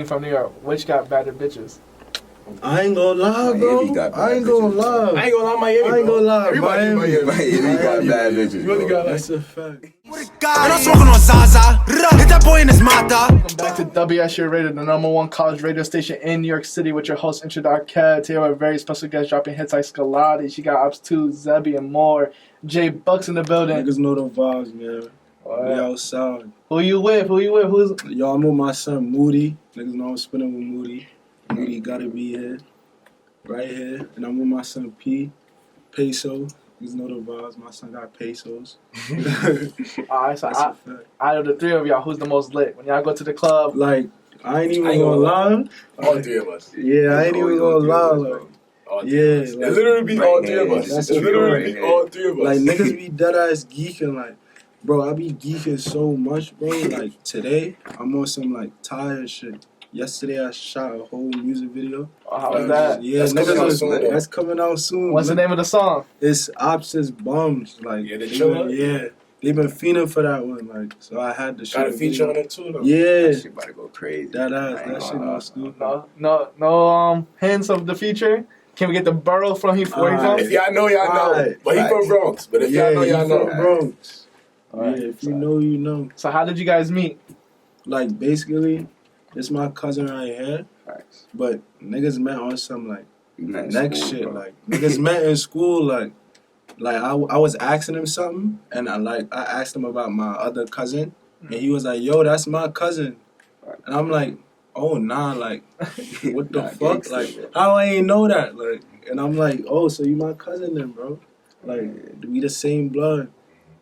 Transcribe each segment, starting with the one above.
from New York, which got better bitches? I ain't gonna lie, bro. I ain't gonna lie. I ain't gonna lie, Miami. I ain't gonna lie, Miami got bad bitches. You really got That's a fact. And I'm smoking on Zaza. Hit that boy in his mata. Welcome back to WSJU Radio, the #1 college radio station in New York City with your host, Intro.kev. Today we have a very special guest dropping hits like Scolatti. She got opps 2, Zebby, and more. JayBucks in the building. Niggas know the vibes, man. We outside. Who you with? Who's... Yo, I'm with my son, Moody. Niggas know I'm spinning with Moody. Moody gotta be here. Right here. And I'm with my son, P. Peso. Niggas know the vibes. My son got pesos. Alright, so out of the three of y'all, who's the most lit? When y'all go to the club... Like, I ain't even gonna lie. All three of us. Yeah, I ain't even gonna lie. Like, yeah, it literally be all three of us. That's It literally be all three of us. Like, niggas be dead-ass geeking. Like, bro, I be geeking so much, bro. Like, today, I'm on some, like, tired shit. Yesterday, I shot a whole music video. Oh, how was that? Yeah, that's coming out soon. What's the name of the song? It's Opps' Bums. Like, Yeah, they chillin'? Yeah. They've been fiending for that one. Like, so I had to shoot Got a feature on it too, though. Yeah. That shit about to go crazy. That shit go stupid. No hints of the feature? Can we get the borough from where he from? If y'all know, y'all know. Right. But he from Bronx. But if y'all know, y'all know. From Bronx. Right. Yeah, if you know, you know. So how did you guys meet? Like, basically, it's my cousin right here. Facts. But niggas met on some, like, next school, shit. bro. Like, niggas met in school, like I was asking him something, and I asked him about my other cousin, and he was like, yo, that's my cousin. And I'm like, oh, nah, like, what the fuck? Like, how I ain't know that? Like, and I'm like, oh, so you my cousin then, bro? Like, we the same blood.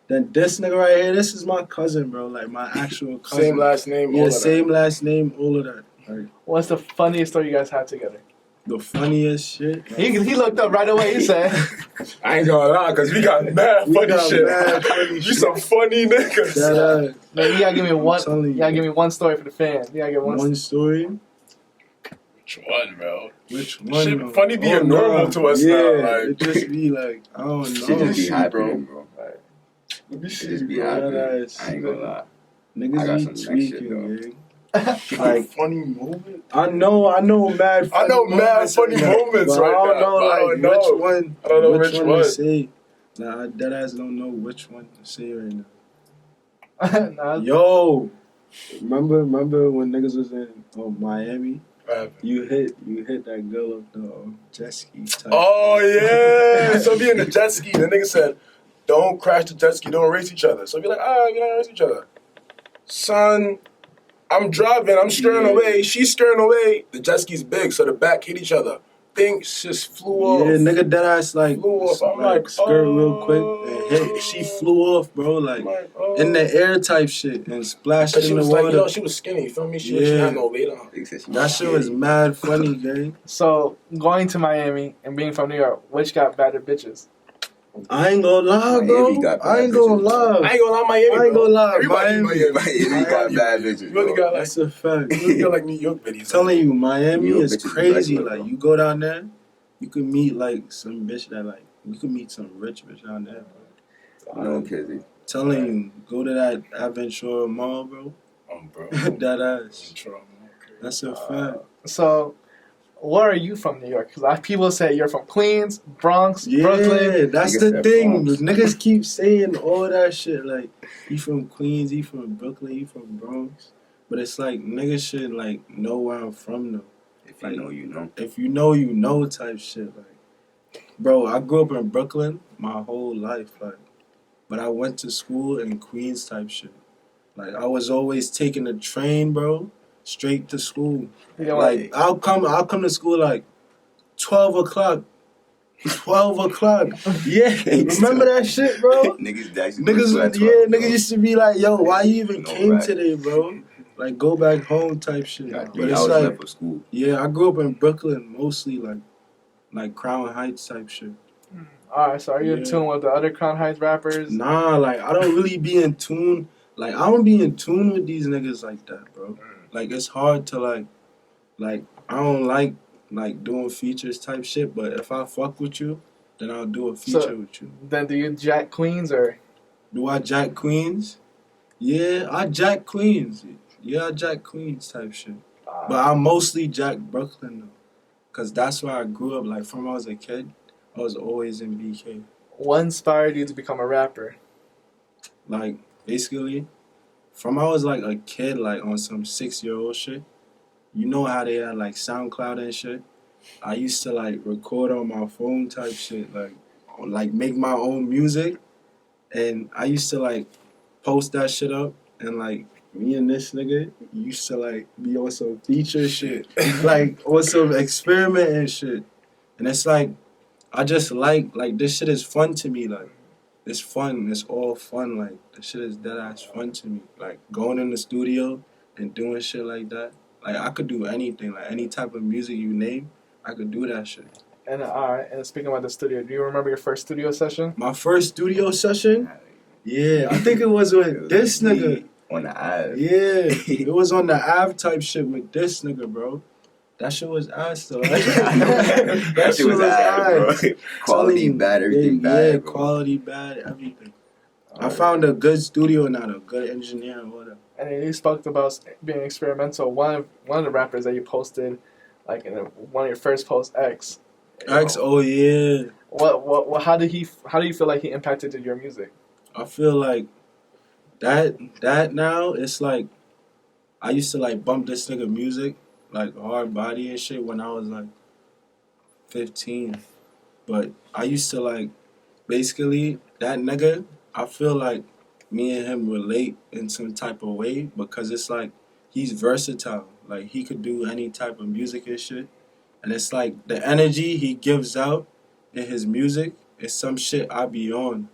Then this nigga right here, this is my cousin, bro. Like, my actual cousin. Same last name, all Yeah, of that. same last name, all of that. Like, What's the funniest story you guys had together? the funniest shit. Like, He looked up right away. He said, I ain't gonna lie, because we got mad funny shit. You some funny niggas. "Man, you gotta give me one. telling you. You gotta give me one story for the fans. You gotta give one. One story. Which one, bro? Which one? Shit though? funny being normal to us yeah, now. Like, it just be like, I don't know. Shit just be shit, happening, bro. let me It see, just be bro. happening. That I ain't gonna lie. I got Niggas some be next shit, tweaking, man. Like, funny moment? I know mad funny I know mad funny moments but right I don't now. know, but I like, don't know. which one. I don't know which which one one. to say. Nah, I deadass don't know which one to say right now. Nah, Yo, remember when niggas was in Miami? Right. You hit that girl up the jet ski type. Oh, yeah. So be in the jet ski. The nigga said, don't crash the jet ski. Don't race each other. So be like, we don't race each other. Son, I'm driving. I'm steering away. She's steering away. The jet ski's big, so the back hit each other. Things just flew off. Yeah, nigga deadass like Flew off. I'm like, skirt real quick and hit. She flew off, bro, like in the air type shit and splashed She in the was water. like, yo, she was skinny. You feel me? She had no weight on her. That shit was mad funny, gang. So going to Miami and being from New York, which got better bitches? I ain't gonna lie, bro. Miami got bad I ain't gonna bitches. lie. I ain't gonna lie, Miami. I ain't gonna lie, Everybody Miami. Miami got bad bitches, You really got like, That's a fact. you really got like New York videos. I'm telling you, Miami New York is bitches is crazy. regular, Like, bro. you go down there, you can meet like some bitch that like you can meet some rich bitch down there, bro. No kidding. Telling you, go to that Aventura Mall, bro. Bro. That ass. That's a fact. So, where are you from, New York? Because people say you're from Queens, Bronx, Yeah, Brooklyn. that's Niggas the said thing. Bronx. Niggas keep saying all that shit. Like, he from Queens, he from Brooklyn, he from Bronx. But it's like, niggas should, like, know where I'm from, though. If you know, you know. If you know, you know type shit. Like, bro, I grew up in Brooklyn my whole life, like, but I went to school in Queens type shit. Like, I was always taking the train, bro, straight to school. You know, Like, I'll come to school like 12 o'clock. 12 o'clock. Yeah, remember that shit, bro? Niggas used to be like, yo, why you even came today, bro? Like, go back home type shit. Got But 3 it's hours like, left for school. yeah, I grew up in Brooklyn, mostly like Crown Heights type shit. Alright, so are you in tune with the other Crown Heights rappers? Nah, like, I don't really be in tune. Like, I don't be in tune with these niggas like that, bro. Like, it's hard to, like, I don't like doing features type shit, but if I fuck with you, then I'll do a feature with you. Then do you jack Queens or? Do I jack Queens? Yeah, I jack Queens. Yeah, I jack Queens type shit. But I'm mostly Jack Brooklyn though, cause that's where I grew up. Like from when I was a kid, I was always in BK. What inspired you to become a rapper? Like basically, from I was like a kid, like on some 6-year-old shit. You know how they had like SoundCloud and shit. I used to like record on my phone type shit, like make my own music, and I used to like post that shit up, and like me and this nigga used to like be on some feature shit, like on some experiment and shit, and it's like I just like this shit is fun to me, like it's fun, it's all fun, like this shit is dead ass fun to me, like going in the studio and doing shit like that. Like I could do anything, like any type of music you name, I could do that shit. And alright, and speaking about the studio, do you remember your first studio session? My first studio session, yeah, I think it was with this nigga. On the Ave. Yeah, it was on the Ave type shit with this nigga, bro. That shit was ass though. that shit was ass, bro. Quality bad, everything bad. Yeah, bro. quality bad, everything. I found a good studio now, a good engineer and whatever. And then you spoke about being experimental. One of the rappers that you posted, like in one of your first posts, X. X, oh yeah. What? How do you feel like he impacted your music? I feel like that now it's like I used to like bump this nigga music like hard body and shit when I was like 15, but I used to like basically that nigga. I feel like me and him relate in some type of way because it's like he's versatile. Like he could do any type of music and shit, and it's like the energy he gives out in his music is some shit I be on.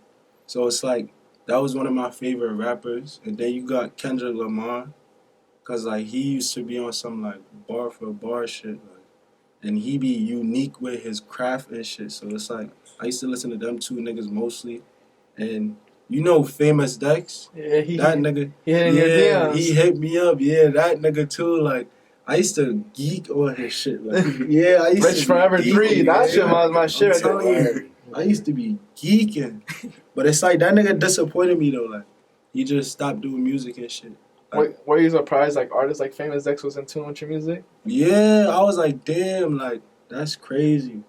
So it's like that was one of my favorite rappers. And then you got Kendrick Lamar, cause like he used to be on some like bar for bar shit, like, and he be unique with his craft and shit. So it's like I used to listen to them two niggas mostly, and you know Famous Dex, Yeah, that nigga, he hit in your DMs. he hit me up, yeah, that nigga too. Like I used to geek on his shit, like yeah, I used Rich to Forever be 3, geeking, that yeah. shit was my shit. I'm telling you. I used to be geeking, but it's like that nigga disappointed me though. Like he just stopped doing music and shit. Like, Were you surprised like artists like Famous Dex was in tune with your music? yeah, I was like, damn, like that's crazy.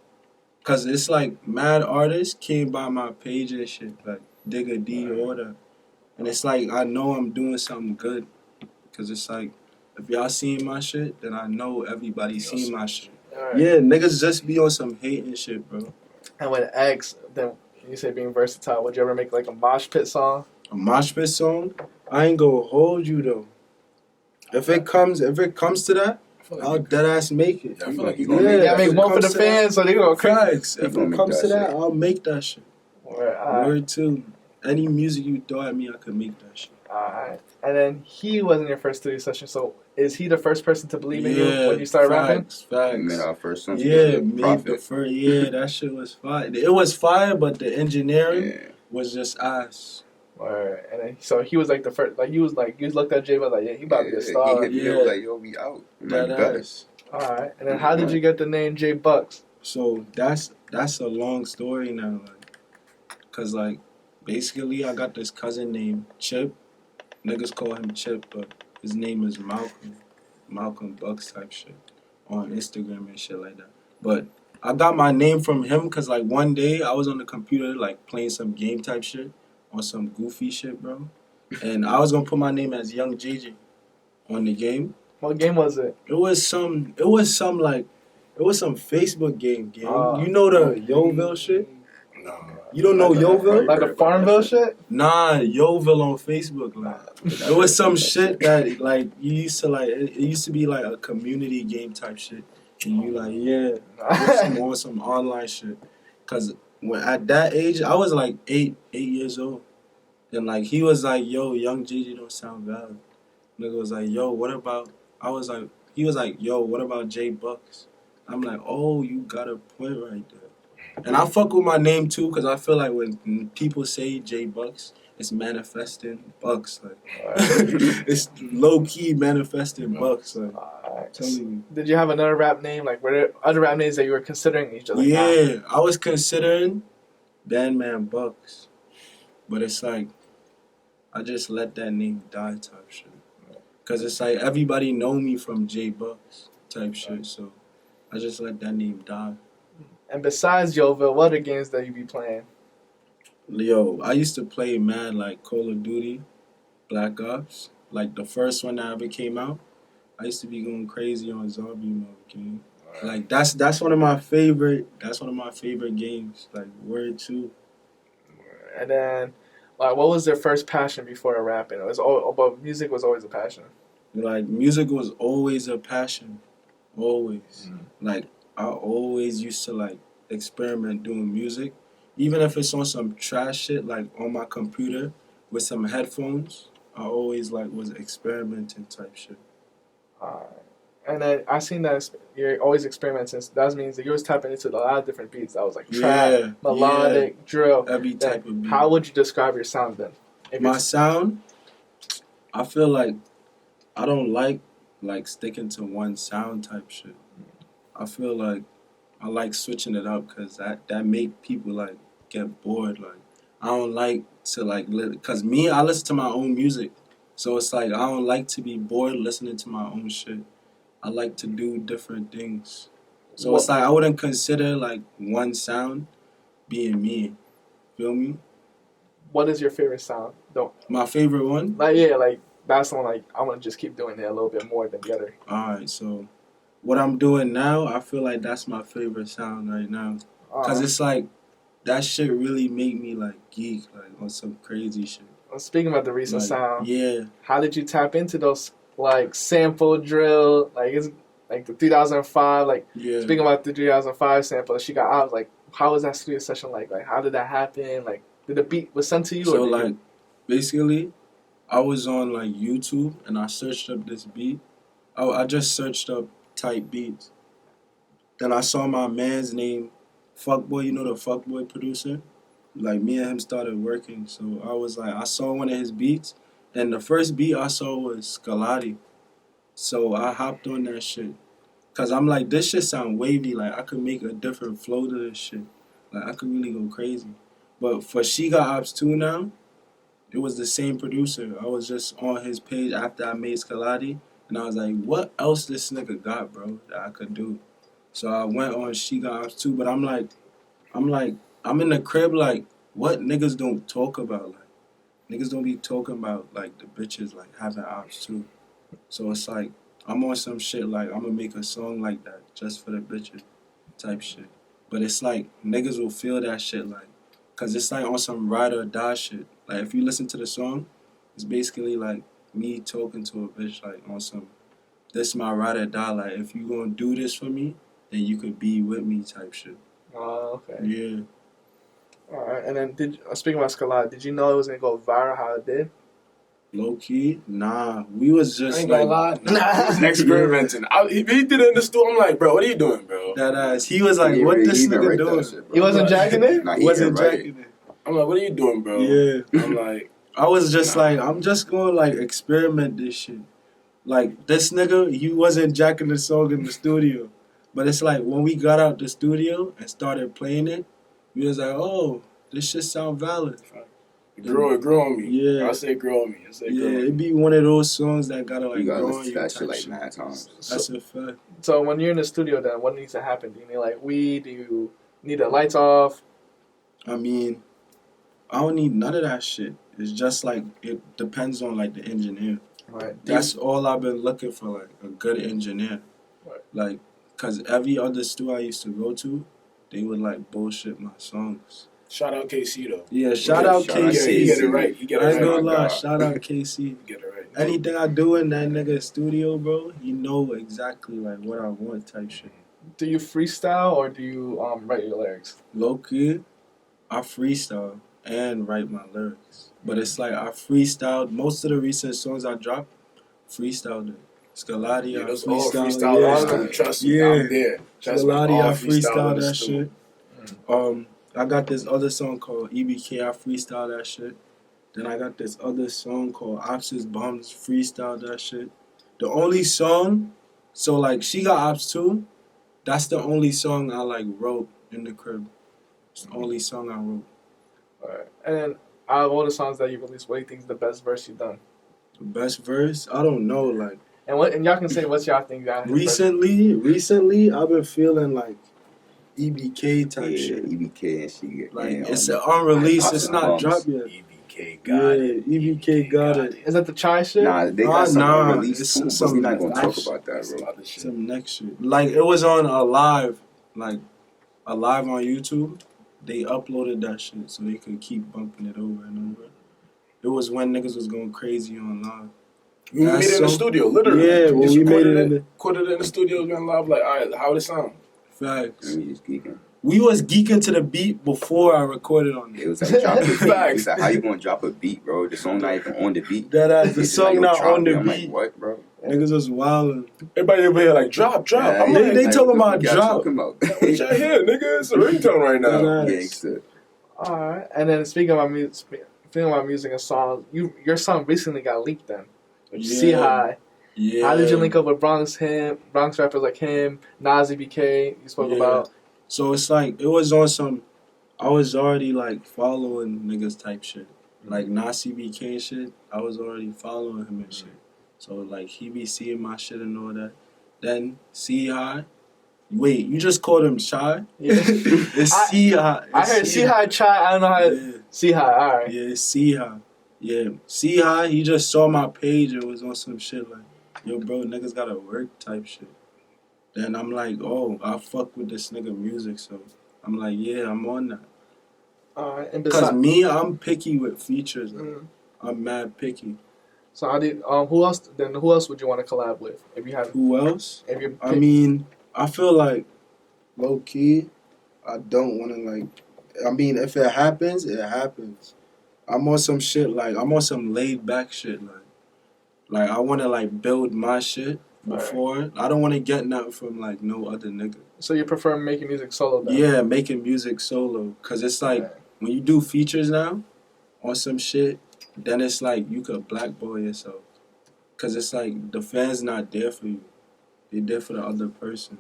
Cause it's like mad artists came by my page and shit, like Digga D Order, and it's like I know I'm doing something good. Cause it's like if y'all seen my shit, then I know everybody seen my shit. Alright. Yeah, niggas just be on some hate and shit, bro. And with X, then you say being versatile, would you ever make like a mosh pit song? A mosh pit song, I ain't gonna hold you though. If it comes to that, I'll dead ass make it. I feel like you gonna gonna make Yeah, that make shit. one for the fans so they go crazy. Facts. If gonna it make comes that to that, shit. I'll make that shit. Word too. Any music you throw at me, I could make that shit. Alright. And then he was in your first studio session, so is he the first person to believe in you when you started rapping? Facts. We made our first song. Yeah, made the Profit. first. Yeah, that shit was fire. It was fire, but the engineering Yeah. was just ass. Or, and then, so he was like the first, like you looked at Jay, was like, yeah, he about to be a star. He hit me up like, yo, we out. I'm like, That bet. ass. Alright. And then how did you get the name JayBucks? So that's a long story now, like, cause like basically I got this cousin named Chip. Niggas call him Chip, but his name is Malcolm Bucks type shit on Instagram and shit like that. But I got my name from him cause like one day I was on the computer like playing some game type shit on some goofy shit, bro. And I was gonna put my name as Young JJ on the game. What game was it? It was some Facebook game. Ah. You know the Yoville shit? No. You don't know Yoville? Like the Farmville shit? Nah, Yoville on Facebook. Like, it was some shit that like you used to like. It used to be like a community game type shit, and you like on some online shit. Cause when at that age, I was like 8 years old, and like he was like, "Yo, Young JJ don't sound valid." Nigga was like, "Yo, what about?" He was like, "Yo, what about JayBucks?" I'm like, "Oh, you got a point right there." And I fuck with my name too, cause I feel like when people say JayBucks, it's manifesting bucks. Like it's low key manifesting bucks. Like telling you. Did you have another rap name? Like, were there other rap names that you were considering? Each other? Yeah, I was considering Bandman Bucks, but it's like I just let that name die type shit. Cause it's like everybody know me from JayBucks type shit. So I just let that name die. And besides Joville, what other games that you be playing? Yo, I used to play mad like Call of Duty, Black Ops, like the first one that ever came out. I used to be going crazy on zombie mode game. Like that's one of my favorite. That's one of my favorite games. Like Word 2. And then, like, what was their first passion before rapping? It was but music was always a passion. Like music was always a passion, always. Like I always used to like experiment doing music, even if it's on some trash shit like on my computer with some headphones. I always like was experimenting type shit. And then I seen that you're always experimenting. That means that you was tapping into a lot of different beats. That was like trap, melodic, drill. Every type of beat. How would you describe your sound then? My sound, I feel like I don't like sticking to one sound type shit. I feel like I like switching it up because that make people like get bored. Like I don't like to like because me, I listen to my own music, so it's like I don't like to be bored listening to my own shit. I like to do different things, so it's like I wouldn't consider like one sound being me. Feel me? What is your favorite sound? My favorite one? Like that's the one like I want to just keep doing it a little bit more than the other. Alright, so what I'm doing now, I feel like that's my favorite sound right now. Cause it's like that shit really make me like geek like on some crazy shit. Speaking about the recent Like, sound, yeah. how did you tap into those like sample drill? Like it's like the 2005. Like speaking about the 2005 sample, she got out. Like how was that studio session like? Like how did that happen? Like did the beat was sent to you? So like basically, I was on like YouTube and I searched up this beat. I just searched up type beats. Then I saw my man's name, Fuckboy. You know the Fuckboy producer. Like me and him started working. So I was like, I saw one of his beats, and the first beat I saw was Scolatti. So I hopped on that shit. Cause I'm like, this shit sound wavy. Like I could make a different flow to this shit. Like I could really go crazy. But for She Got Ops 2 now, it was the same producer. I was just on his page after I made Scolatti, and I was like, what else this nigga got, bro, that I could do? So I went on She Got Ops 2, but I'm in the crib like, what niggas don't talk about? Like, niggas don't be talking about like the bitches like having ops too. So it's like, I'm on some shit like, I'm gonna make a song like that just for the bitches type shit. But it's like, niggas will feel that shit like, cause it's like on some ride or die shit. Like if you listen to the song, it's basically like me talking to a bitch like on some, this my ride or die. Like if you gonna do this for me, then you could be with me type shit. Oh, okay. Yeah. All right. And then speaking about Scolatti, did you know it was gonna go viral how it did? Low key, nah. We was just I ain't like, gonna lie. Nah. He was experimenting. He did it in the store. I'm like, bro, what are you doing, bro? that ass. He was like, what this nigga doing? Shit, He wasn't jacking it? Nah, He wasn't right. jacking it. I'm like, what are you doing, bro? Yeah. I'm like, I was just like, I'm just gonna like experiment this shit. Like this nigga, he wasn't jacking the song in the studio. But it's like when we got out the studio and started playing it, we was like, oh, this shit sound valid. it grew on me. Yeah. I say grow on me. Yeah, it be one of those songs that gotta like You gotta grow on listen to you that type shit like shit. 9 times. That's a fact. So when you're in the studio, then what needs to happen? Do you need like weed? Do you need the lights off? I mean, I don't need none of that shit. It's just like, it depends on like the engineer. Right. That's all I've been looking for, like a good engineer. Right. Like, cause every other studio I used to go to, they would like bullshit my songs. Shout out KC though. Yeah, shout out shout out KC. He get it right. He get I it ain't gonna right. lie, shout out KC. He get it right. Anything I do in that nigga studio, bro, he know exactly like what I want type shit. Do you freestyle or do you write your lyrics? Low key, I freestyle and write my lyrics. But it's like I freestyled most of the recent songs I dropped, freestyled it. Scolatti, Yeah, I those all freestyled. freestyle. All of Yeah. them, trust me, Yeah. I'm there. Trust me, Scolatti, all I freestyle freestyled in the that studio. shit. I got this other song called EBK, I freestyled that shit. Then I got this other song called Opps Bums, freestyled that shit. The only song, so like She Got Ops 2, that's the only song I like wrote in the crib. It's the only song I wrote. Alright. And then out of all the songs that you released, what do you think is the best verse you've done? The best verse? I don't know. Like And y'all can say what y'all think. recently, I've been feeling like EBK type shit. EBK and shit. Like it's unreleased. It's not dropped yet. EBK got it. EBK got it. Is that the Chai shit? Nah, they got some unreleased it's too, but some we're not gonna talk shit. about that, bro. Some next shit. Like it was on a live on YouTube. They uploaded that shit so they could keep bumping it over and over. It was when niggas was going crazy on live. We made it in the studio, literally. Yeah, when we made it recorded it in the studio, went live. Like, all right, how it sound? Facts. We just geeking. We was geeking to the beat before I recorded on it. It was like drop a beat. Facts. It's like, how you gonna drop a beat, bro? The song not even on the beat. The song not on the I'm beat. like, what, bro? Niggas was wildin'. Everybody over here like, drop. Yeah, I'm they like, talking about what y'all drop. talking about? what y'all hear, nigga? It's a ringtone right now. Gangsta. All right. And then speaking about music and songs, your song recently got leaked. Then See High. Yeah. How did you link up with Bronx rappers like him, Nas, BK? You spoke about. So it's like it was on some. I was already like following niggas type shit, like Nas BK shit. I was already following him and shit. So like he be seeing my shit and all that. Then See High. Wait, you just called him Chai? Yeah. It's See High. I heard See High Chai. I don't know how. See High. All right. Yeah, See High. Yeah, See High. He just saw my page and was on some shit like, yo, bro, niggas gotta work type shit. Then I'm like, oh, I fuck with this nigga music, so I'm like, yeah, I'm on that. All right. And Cause me, I'm picky with features. I'm mad picky. So how did who else? Then who else would you want to collab with if you had? Who else? If you, I mean, I feel like low key, I don't want to like. I mean, if it happens, it happens. I'm on some shit like I'm on some laid back shit like I want to like build my shit before. Right. I don't want to get nothing from like no other nigga. So you prefer making music solo? Then? Yeah, making music solo, cause it's like when you do features now on some shit, then it's like you could blackball yourself, cause it's like the fans not there for you, they there for the other person.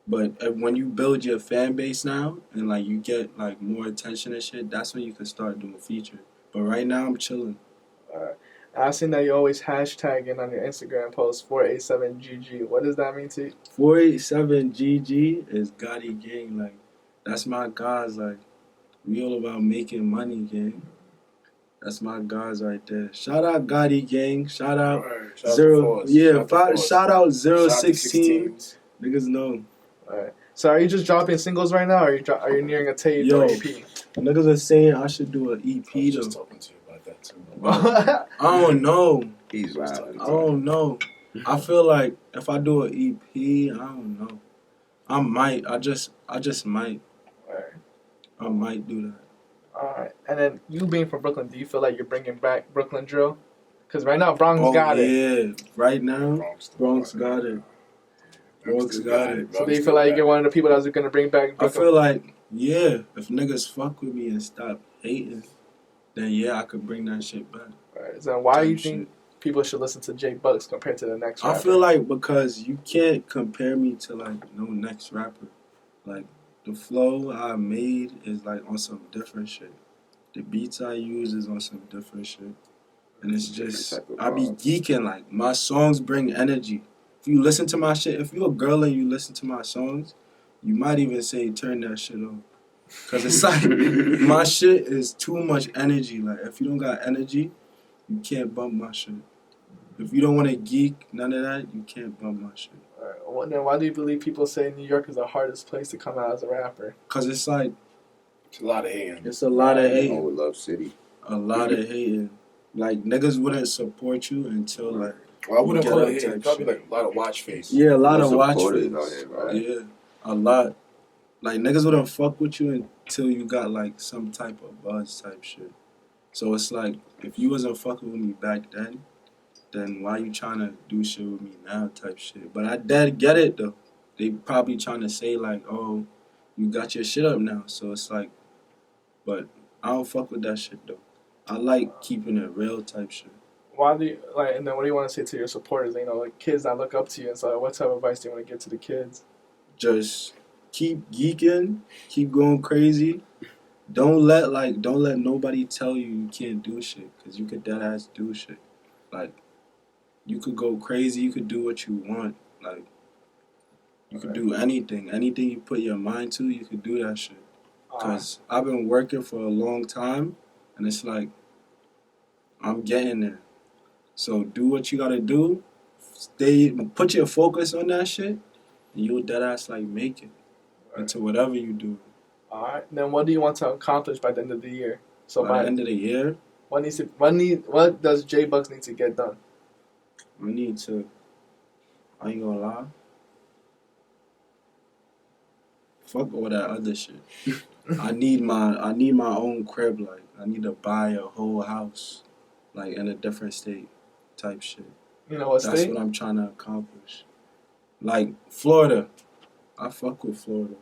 But when you build your fan base now and like you get like more attention and shit, that's when you can start doing features. But right now I'm chilling. I've seen that you always hashtagging on your Instagram post 487GG. What does that mean to you? 487GG is Gotti Gang. Like that's my guys. Like we all about making money, gang. That's my guys right there. Shout out Gotti Gang. Shout out shout out 016. Niggas know. Alright. So are you just dropping singles right now, or are you nearing a tape or EP? Niggas are saying I should do an EP though. I was just talking to you about that too. I don't know. He's loud. I don't know. I feel like if I do an EP, I don't know. I might. I just might. Alright. I might do that. Alright. And then you being from Brooklyn, do you feel like you're bringing back Brooklyn drill? Because right now Bronx got it. Yeah, right now Bronx got it. Bronx got it. So do you feel like you're one of the people that's going to bring back Brooklyn? I feel like, yeah, if niggas fuck with me and stop hating, then yeah, I could bring that shit back. Right. So why do you think people should listen to JayBucks compared to the next rapper? I feel like because you can't compare me to like no next rapper. Like the flow I made is like on some different shit. The beats I use is on some different shit. And it's just, I be geeking. Like my songs bring energy. If you listen to my shit, if you're a girl and you listen to my songs, you might even say, turn that shit on. Because it's like, my shit is too much energy. Like, if you don't got energy, you can't bump my shit. If you don't want to geek, none of that, you can't bump my shit. All right. Well, then why do you believe people say New York is the hardest place to come out as a rapper? Because it's like... It's a lot of hating. It's a lot of hating. Oh, Love City. A lot of hating. Like, niggas wouldn't support you until, like... Well, I wouldn't call it hating. Probably like a lot of watch face. Yeah, a lot of watch face. Right? Yeah, a lot. Like, niggas wouldn't fuck with you until you got, like, some type of buzz type shit. So it's like, if you wasn't fucking with me back then why you trying to do shit with me now type shit. But I did get it, though. They probably trying to say, like, oh, you got your shit up now. So it's like, but I don't fuck with that shit, though. I like keeping it real type shit. Why do you, like, and then what do you want to say to your supporters, you know, like kids that look up to you, and so what type of advice do you want to give to the kids? Just keep geeking, keep going crazy. Don't let nobody tell you can't do shit, because you could dead ass do shit. Like, you could go crazy. You could do what you want. Like, you could do anything. Anything you put your mind to, you could do that shit. Because I've been working for a long time, and it's like, I'm getting there. So do what you gotta do. Put your focus on that shit, and you'll deadass like make it into whatever you do. All right. Then what do you want to accomplish by the end of the year? So By the end of the year, what does JayBucks need to get done? I ain't gonna lie. Fuck all that other shit. I need my own crib. Like, I need to buy a whole house, like in a different state, type shit. You know what That's state? what I'm trying to accomplish. Like Florida, I fuck with Florida.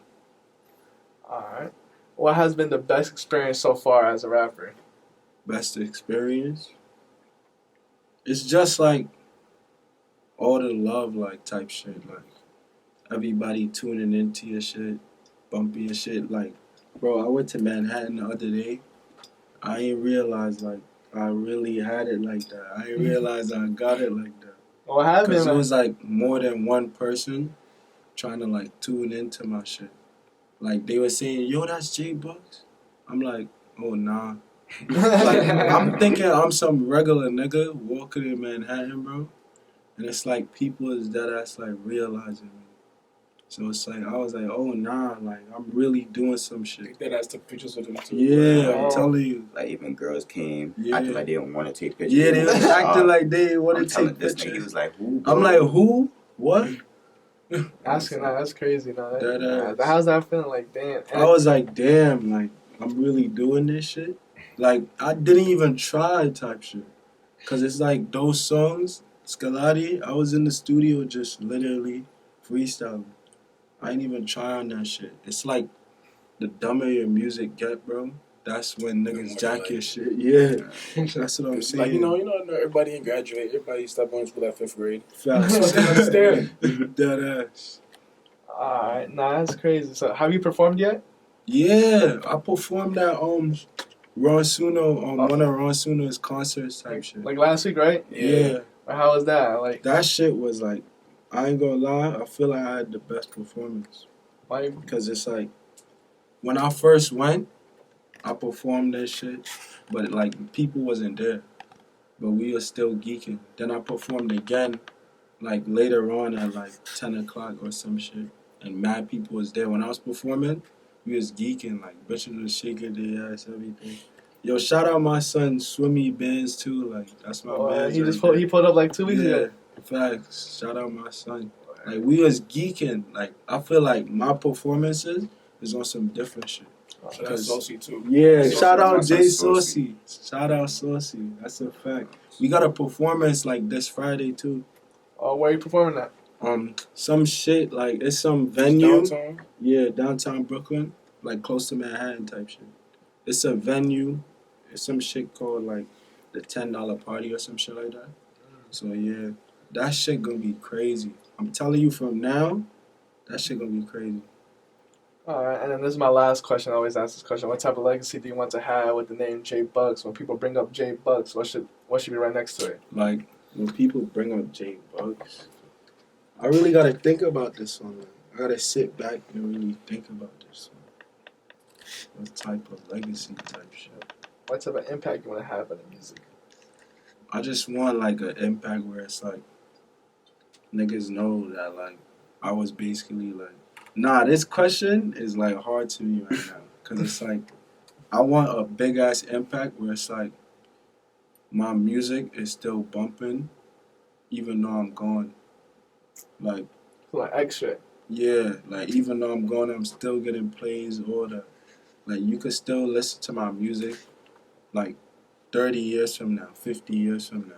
All right. What has been the best experience so far as a rapper? Best experience? It's just like all the love, like type shit. Like everybody tuning into your shit, bumping your shit. Like, bro, I went to Manhattan the other day. I ain't realized like I really had it like that. I ain't realized I got it like that. What happened? Because it was like more than one person trying to like tune into my shit. Like they were saying, yo, that's JayBucks. I'm like, oh nah. Like I'm thinking I'm some regular nigga walking in Manhattan, bro. And it's like people is deadass like realizing me. So it's like I was like, oh nah, like I'm really doing some shit. That has took pictures with him too. Yeah, I'm telling you. Like even girls came Yeah. acting like they didn't want to take pictures. Yeah, they was acting like they want I'm to telling take this nigga, he pictures. was like, who? Bro? I'm like, who? What? Asking that, that's crazy. No, That how's that feeling? Like, damn. I was like, damn, like I'm really doing this shit. Like I didn't even try type shit. Cause it's like those songs, Scolatti, I was in the studio just literally freestyling. I ain't even try on that shit. It's like the dumber your music get, bro, that's when niggas jack your shit. Yeah. That's what I'm saying. Like, you know, everybody ain't graduate. Everybody stopped going to school at 5th grade. Facts. So they understand. That ass. Alright, nah, that's crazy. So, have you performed yet? Yeah, I performed at Ron Suno, one of Ron Suno's concerts type shit. Like last week, right? Yeah. How was that? Like, That shit was like, I ain't gonna lie, I feel like I had the best performance. why? Because it's like, when I first went, I performed that shit, but like people wasn't there. But we were still geeking. Then I performed again, like later on at like 10 o'clock or some shit. And mad people was there. When I was performing, we was geeking, like bitches was shaking their ass, everything. Yo, shout out my son Swimmy Bands too, like that's my man. He pulled up like 2 weeks ago. Facts. Shout out my son. Like we was geeking. Like I feel like my performances is on some different shit. Shout out Saucy too. Yeah, Saucy, shout out my son Jay Saucy. Saucy. Shout out Saucy. That's a fact. We got a performance like this Friday too. Oh, where are you performing at? Some shit like it's some venue. Downtown. Yeah, downtown Brooklyn, like close to Manhattan type shit. It's a venue. It's some shit called like the $10 party or some shit like that. So yeah, that shit gonna be crazy. I'm telling you from now, that shit gonna be crazy. Alright, and then this is my last question. I always ask this question. What type of legacy do you want to have with the name JayBucks? When people bring up JayBucks, what should be right next to it? Like when people bring up JayBucks, I really gotta think about this one. I gotta sit back and really think about this one. What type of legacy type shit? What type of impact you want to have on the music? I just want like an impact where it's like niggas know that like I was basically like, nah, this question is like hard to me right now. Cause it's like I want a big ass impact where it's like my music is still bumping even though I'm gone. Like extra. yeah, like even though I'm gone, I'm still getting plays, all that. Like you could still listen to my music like 30 years from now, 50 years from now.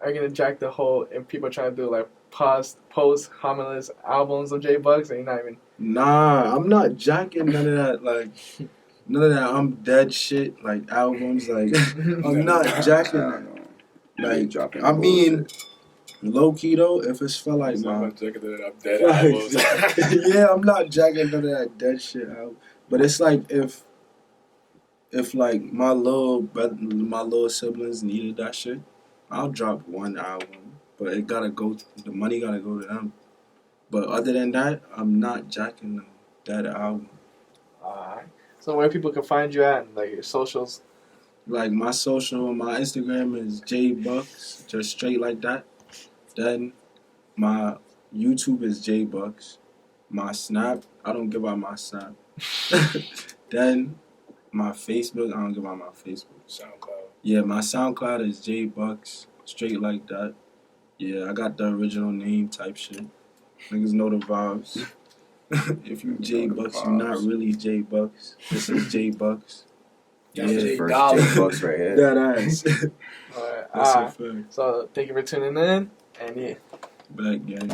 Are you gonna jack the whole and people trying to do like post homeless albums of JayBucks and you're not even? Nah, I'm not jacking none of that. Like none of that I'm dead shit. Like albums. Like I'm not jacking that. Like I mean, low key though, if it's for like I'm my not jacking that I'm dead albums. yeah, I'm not jacking none of that dead shit out. But it's like if like my little siblings needed that shit, I'll drop one album, but the money gotta go to them. But other than that, I'm not jacking that album. Alright. So where people can find you at, like your socials? Like my Instagram is JayBucks, just straight like that. Then my YouTube is JayBucks. My Snap, I don't give out my Snap. Then my Facebook, I don't give out my Facebook. SoundCloud. Yeah, my SoundCloud is JayBucks, straight like that. Yeah, I got the original name type shit. Niggas know the vibes. If you JayBucks, you're not really JayBucks. This is JayBucks. Yeah, the first JayBucks right here. That ass. Alright. That's a fact. So thank you for tuning in, and yeah. Black gang.